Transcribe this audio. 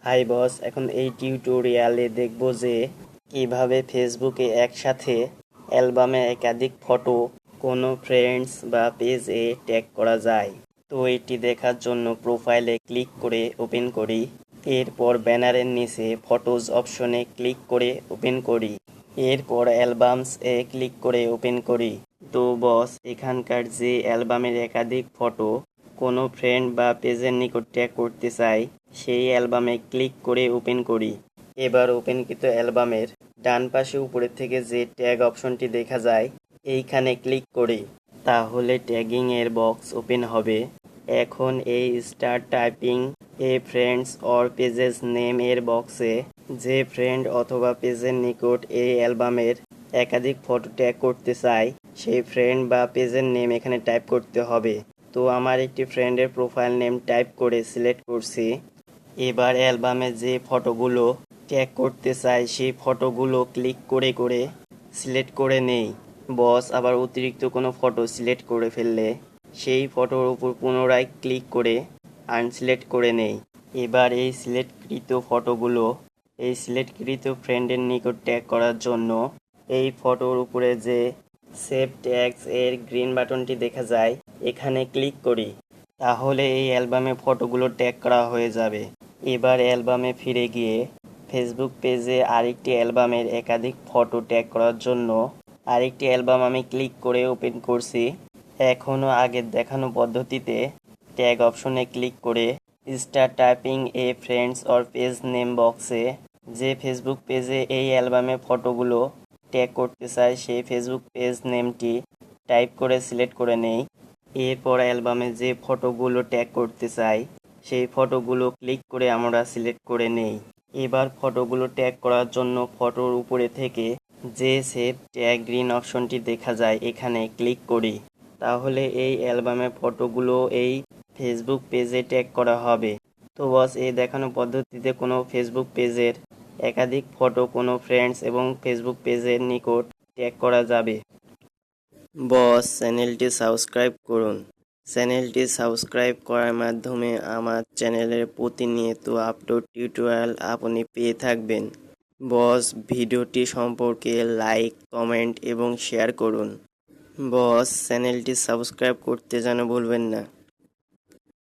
Hi boss, এখন এই টিউটোরিয়ালে দেখব যে কিভাবে ফেসবুকে একসাথে অ্যালবামে একাধিক ফটো কোনো ফ্রেন্ডস বা পেজে ট্যাগ করা যায়। তো এটি দেখার জন্য প্রোফাইলে ক্লিক করে ওপেন করি, এরপর ব্যানারের নিচে ফটোজ অপশনে ক্লিক করে ওপেন করি, এরপর অ্যালবামস এ ক্লিক করে ওপেন করি। তো বস, এখানকার যে অ্যালবামের একাধিক ফটো কোনো ফ্রেন্ড বা পেজের নিকট ট্যাগ করতে চাই, সেই অ্যালবামে ক্লিক করে ওপেন করি। এবার ওপেনকৃত অ্যালবামের ডান পাশে উপরের থেকে যে ট্যাগ অপশনটি দেখা যায়, এইখানে ক্লিক করি, তাহলে ট্যাগিং এর বক্স ওপেন হবে। এখন এই start typing A friends or pages name এর বক্সে যে ফ্রেন্ড অথবা পেজের নিকট এই অ্যালবামের একাধিক ফটো ট্যাগ করতে চাই, সেই ফ্রেন্ড বা পেজের নেম এখানে টাইপ করতে হবে। তো আমার একটি ফ্রেন্ডের প্রোফাইল নেম টাইপ করে সিলেক্ট করছি। এবার অ্যালবামে যে ফটোগুলো ট্যাগ করতে চাই সেই ফটোগুলো ক্লিক করে করে সিলেক্ট করে নেই। বস, আবার অতিরিক্ত কোনো ফটো সিলেক্ট করে ফেললে সেই ফটোর উপর পুনরায় ক্লিক করে আনসিলেক্ট করে নেই। এবার এই সিলেক্টকৃত ফ্রেন্ডের নিকট ট্যাগ করার জন্য এই ফটোর উপরে যে সেভ ট্যাগস এর গ্রিন বাটনটি দেখা যায়, এখানে ক্লিক করি, তাহলে এই অ্যালবামে ফটোগুলো ট্যাগ করা হয়ে যাবে। এবার অ্যালবামে ফিরে গিয়ে ফেসবুক পেজে আরেকটি অ্যালবামের একাধিক ফটো ট্যাগ করার জন্য আরেকটি অ্যালবাম আমি ক্লিক করে ওপেন করছি। এখনও আগের দেখানো পদ্ধতিতে ট্যাগ অপশনে ক্লিক করে start typing A friends or page name বক্সে যে ফেসবুক পেজে এই অ্যালবামে ফটোগুলো ট্যাগ করতে চাই সেই ফেসবুক পেজ নেমটি টাইপ করে সিলেক্ট করে নেই। এরপর অ্যালবামে যে ফটোগুলো ট্যাগ করতে চাই সেই ফটোগুলো ক্লিক করে আমরা সিলেক্ট করে নেই। এবার ফটোগুলো ট্যাগ করার জন্য ফটোর উপরে থেকে যে সেভ ট্যাগ গ্রিন অপশনটি দেখা যায়, এখানে ক্লিক করি, তাহলে এই অ্যালবামে ফটোগুলো এই ফেসবুক পেজে ট্যাগ করা হবে। তো বস, এই দেখানো পদ্ধতিতে কোনো ফেসবুক পেজের একাধিক ফটো কোনো ফ্রেন্ডস এবং ফেসবুক পেজের নিকট ট্যাগ করা যাবে। বস, চ্যানেলটি সাবস্ক্রাইব করুন। চ্যানেলটি সাবস্ক্রাইব করার মাধ্যমে আমার চ্যানেলের প্রতিনিয়ত আপলোড টিউটোরিয়াল আপনি পেয়ে থাকবেন। বস, ভিডিওটি সম্পর্কে লাইক, কমেন্ট এবং শেয়ার করুন। বস, চ্যানেলটি সাবস্ক্রাইব করতে যেন ভুলবেন না।